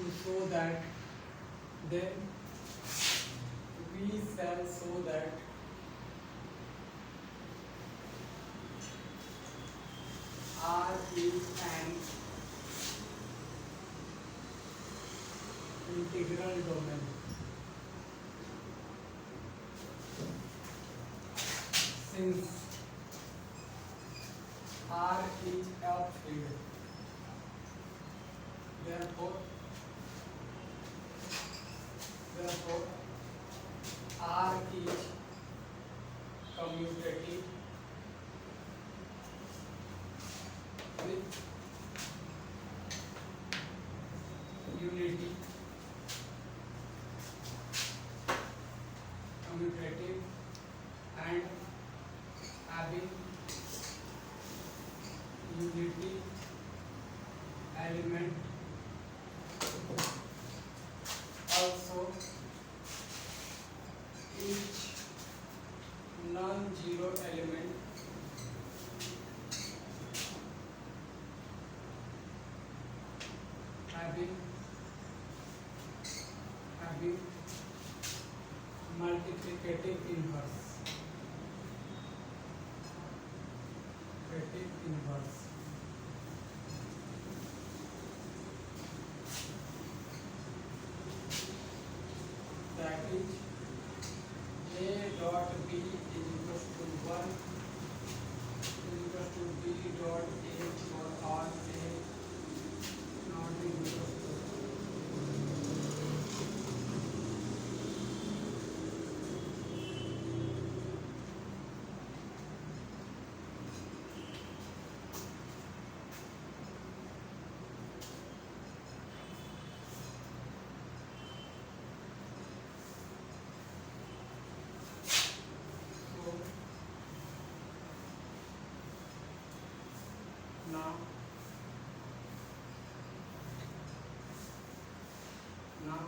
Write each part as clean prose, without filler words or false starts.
to show that, then we shall show that R is an integral domain. Since R is a field, therefore R is commutative with unity, commutative and having unity element. Also, each non-zero element having multiplicative inverse. That is A dot B is equals to 1 is equals to B dot A for all A not equals to now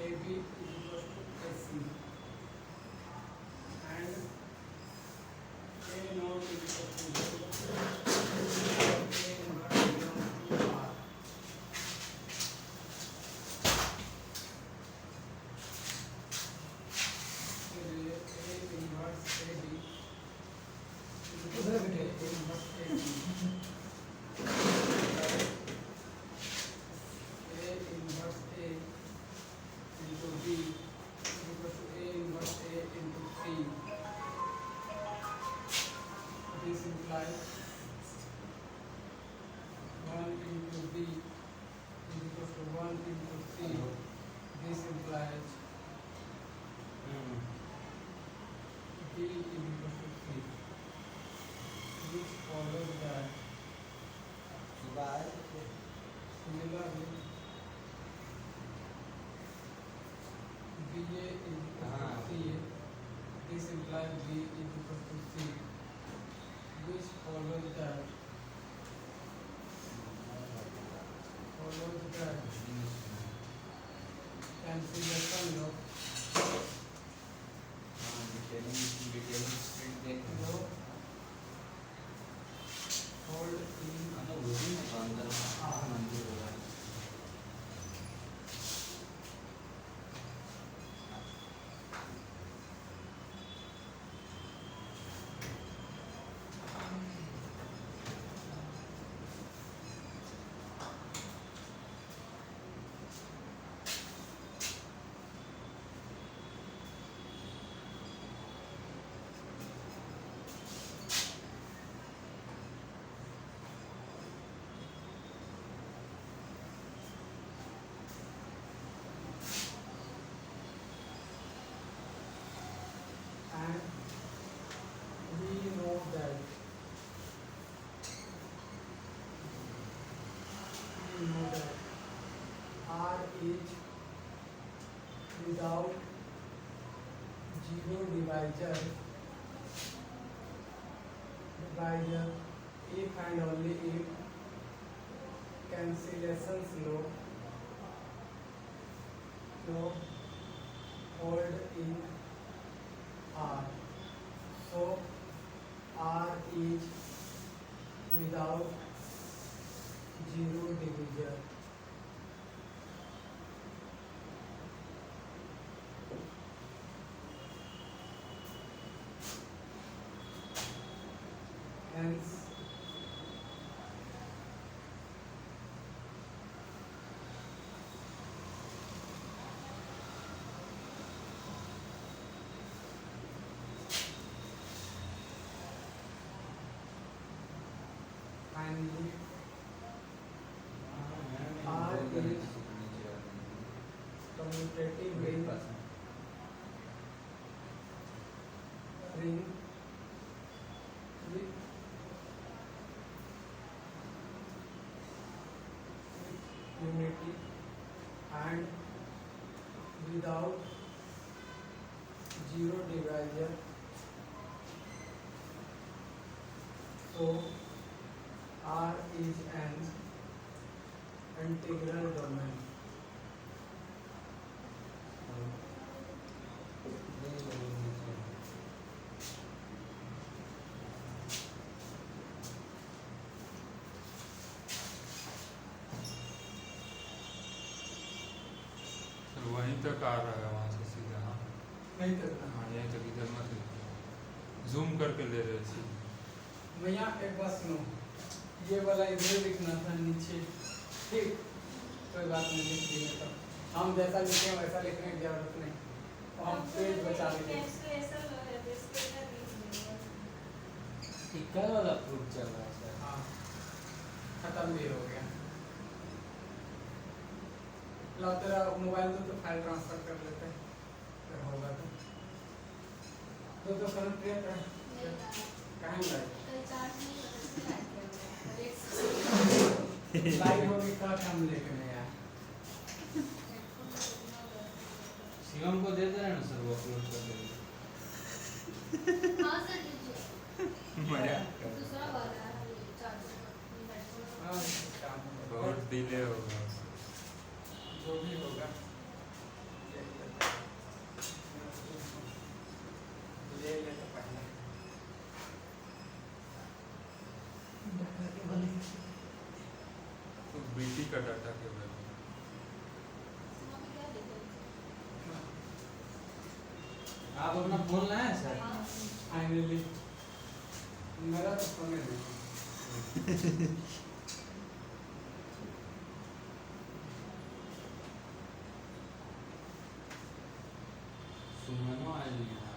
AB is equals to AC and A naught is equals to 0. A naught belongs to R. A inverse AB is equals to A inverse AC. A inverse A into B is equal to A inverse A into 3. This implies 1 into B is equal to 1 into 3. This implies B is equal to 3. Which follows that similarly BA is equal to CA. This implies B is equal to C. Which follows that cancellation of hold in and we know that R is without zero divisor if and only if cancellations law hold in R. So R is hence finally R is commutative ring with unity and without zero divisor, so R is an integral domain. तो वहीं तक आ रहा है वहाँ से सीधा। हाँ नहीं करना। हाँ यहीं तक, इधर मत जूम करके ले रहे थे। भैया एक बात सुनो, ये वाला इधर लिखना था नीचे, ठीक, कोई बात नहीं, लिख देंगे तब। हम जैसा लिखे वैसा लिखने की जरूरत नहीं, तो हम पेज बचा लेंगे। टिक्कर वाला प्रूफ चल रहा है सर। हाँ, खत्म भी हो गया। लो तेरा मोबाइल तो फाइल ट्रांसफर कर लेते हैं, फिर होगा तो करंट क्रिएट है कहाँ लाइट होगी क्या काम लेके नहीं यार। शिवम को दे दे रहे ना सर, वो अपलोड कर देंगे। हाँ सर दीजिए। मजा दूसरा वाला है ये चार्जर। हाँ काम होगा, बहुत डिले होगा। जो भी होगा ले ले तो पहले तो बीटी का डाटा के बारे में अभी क्या देखो। आप अपना फोन लाए सर? फाइनली मेरा तो फोन है नहीं। सुमनो आज नहीं आया।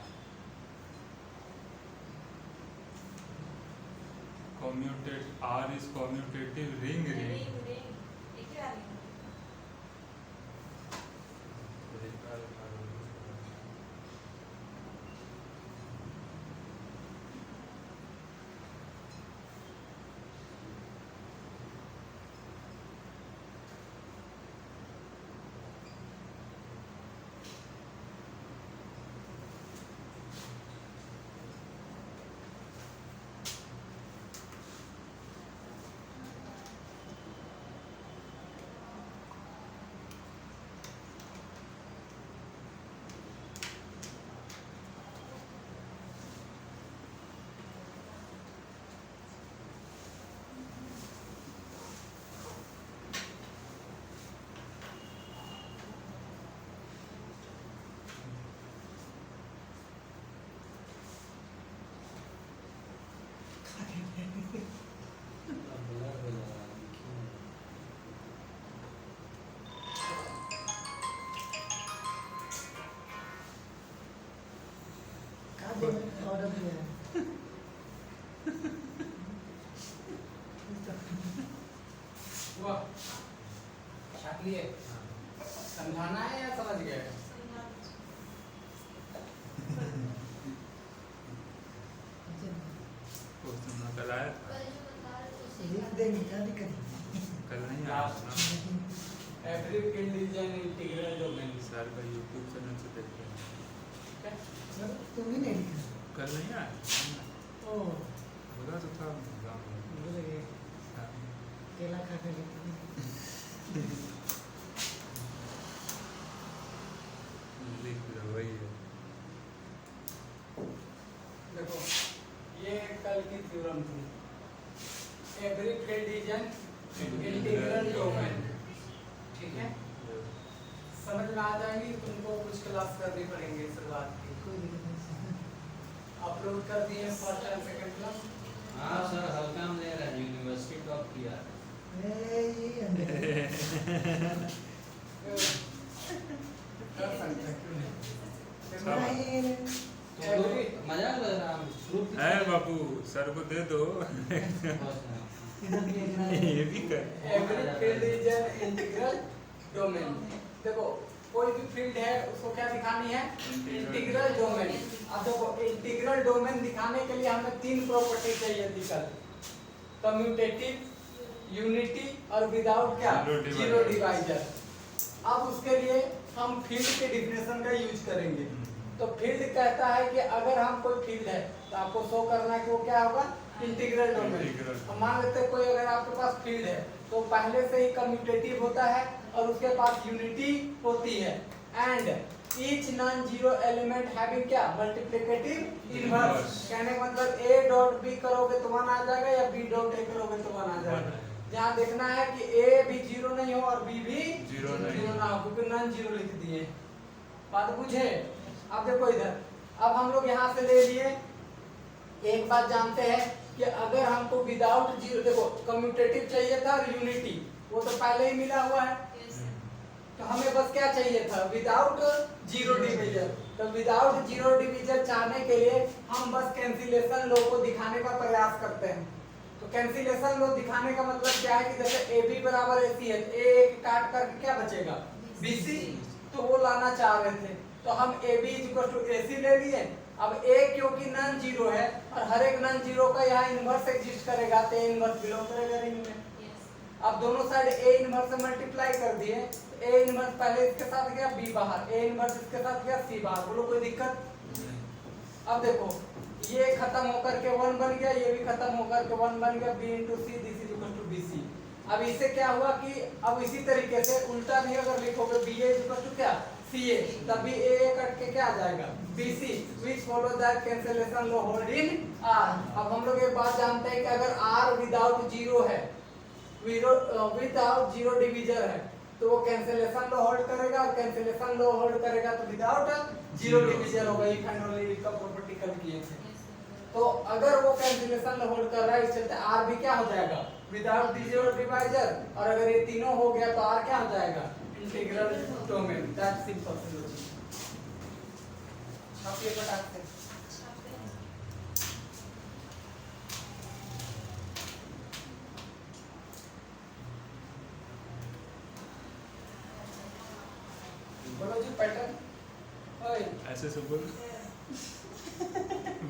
Commutate R is commutative ring order दिया है। हुआ छाप लिए, समझाना है या समझ गए? कल आया था, लिख देंगे, क्या दिक्कत है? कल नहीं आया था ना। Every condition integral domain sir का यूट्यूब चैनल से देखते हैं। सर तुम भी नहीं लिखा? कल नहीं आया, ओह बोला तो था गाँव में। भूल गए, हाँ। केला खा कर लिखा। लिख लो वही है। देखो ये कल की थ्योरम थी, एवरी कंडीशन इंटीग्रल डोमेन, ठीक है? समझ में आ जाएंगी, तुमको कुछ क्लास करनी पड़ेंगे शुरुआत की। कोई दिक्कत नहीं। अपलोड कर दिए फर्स्ट एंड सेकंड क्लास। हाँ सर सर को दे दो इधर देखना है। ये भी कर every field is an integral domain. देखो कोई भी फील्ड है उसको क्या दिखानी है, इंटीग्रल डोमेन। अब देखो इंटीग्रल डोमेन दिखाने के लिए हमें तीन प्रॉपर्टी चाहिए थी कल, कम्यूटेटिव, यूनिटी और विदाउट क्या, जीरो डिवाइजर। अब उसके लिए हम फील्ड के डिफिनेशन का यूज करेंगे। तो फील्ड कहता है कि अगर हम कोई फील्ड है तो आपको शो करना है कि वो क्या होगा, इंटीग्रल डोमेन। अब मान लेते हैं कोई अगर आपके पास फील्ड है तो पहले से ही कम्यूटेटिव होता है और उसके पास यूनिटी होती है, and each non zero element having क्या, मल्टीप्लिकेटिव इनवर्स। कहने का मतलब a डॉट b करोगे तो 1 आ जाएगा या b डॉट a करोगे तो 1 आ जाएगा। यहाँ देखना है कि a भी जीरो नहीं हो और b भी जीरो ना हो, क्योंकि नॉन जीरो लिख दिए। बात बुझे। अब देखो इधर, अब हम लोग यहाँ से ले लिए, एक बात जानते हैं कि अगर हमको विदाउट जीरो, देखो कम्यूटेटिव चाहिए था और यूनिटी वो तो पहले ही मिला हुआ है, तो हमें बस क्या चाहिए था, विदाउट जीरो डिवीजर। तो विदाउट जीरो डिवीजर चाहने के लिए हम बस कैंसिलेशन लॉ को दिखाने का प्रयास करते हैं। तो कैंसिलेशन लॉ दिखाने का मतलब क्या है कि जैसे ए बी बराबर ए सी है, ए काट करके क्या बचेगा, बी सी, तो वो लाना चाह रहे थे। तो हम ए बी इक्वल टू ए सी ले लिए। अब ए क्योंकि नॉन जीरो है और हर एक नॉन जीरो का यहाँ इनवर्स एग्जिस्ट करेगा, तो ए इनवर्स बिलोंग करेगा रिंग में। अब दोनों साइड ए इनवर्स से मल्टीप्लाई कर दिए, ए इनवर्स पहले इसके साथ गया, बी बाहर, ए इनवर्स इसके साथ गया, सी बाहर। बोलो कोई दिक्कत। अब देखो ये खत्म होकर के 1 बन गया, ये भी खत्म होकर के 1 बन गया, b into c this is equal to bc। अब इससे क्या हुआ कि अब इसी तरीके से उल्टा भी अगर लिखोगे ba इज इक्वल टू क्या, ca, तब भी a कट के क्या आ जाएगा, bc, which follow that cancellation law hold in r। अब हम लोग एक बात जानते हैं कि अगर r विदाउट जीरो है, विदाउट जीरो डिवीजर है, तो वो कैंसिलेशन लॉ होल्ड करेगा, और कैंसिलेशन लॉ होल्ड करेगा तो विदाउट जीरो डिवीजर होगा। इफ एंड ओनली इफ का प्रॉपर्टी कल किए थे। तो अगर वो कैंसिलेशन लॉ होल्ड कर रहा है, इस चलते r भी क्या हो जाएगा, विदाउट जीरो डिवाइजर। और अगर ये तीनों हो गया तो r क्या हो जाएगा, integral domain. That's simple logic. अब ये बताते हैं बोलो जी पैटर्न। ओए ऐसे सब बोल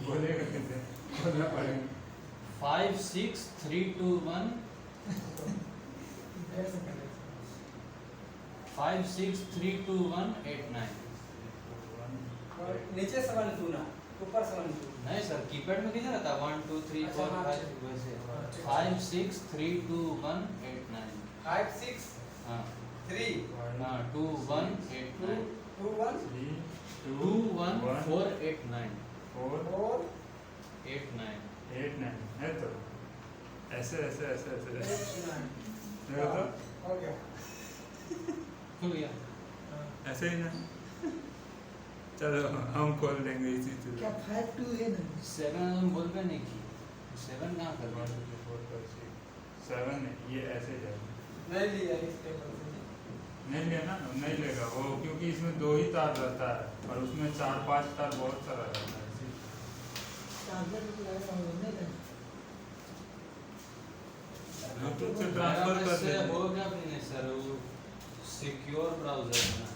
बोलेगा कैसे, बोलना पड़ेगा। 5 6 3 2 1 5 6 3 2 1 8 9। और नीचे से 1 2 ना, ऊपर से 1 2। नहीं सर, कीपैड में किधर आता, 1 2 3 4 5 वैसे। 5 6 3 2 1 8 9। 5 6 हाँ 3 हाँ 2 1 8 9 2 1 3 2 1 4 8 9 4 4 8 9। 8 9 है तो ऐसे ऐसे ऐसे ऐसे 8 9 देखो तो हो गया। खुल गया। ऐसे ही ना। चलो हम खोल लेंगे इसी से। क्या 5 2 है ना, 7 हम बोल पे नहीं की, 7 कहाँ कर 1 दिया? 2 3 4 5 6 7 नहीं, ये ऐसे जाएगा। नहीं लिया इस टेबल से। नहीं लेना, नहीं लेगा वो, क्योंकि इसमें 2 ही तार रहता है और उसमें 4 5 तार बहुत सारा रहता है। चार्जर लगाया हुआ नहीं था। ब्लूटूथ से ट्रांसफर कर से देते हो गया भी नहीं सर, वो सिक्योर ब्राउजर है ना।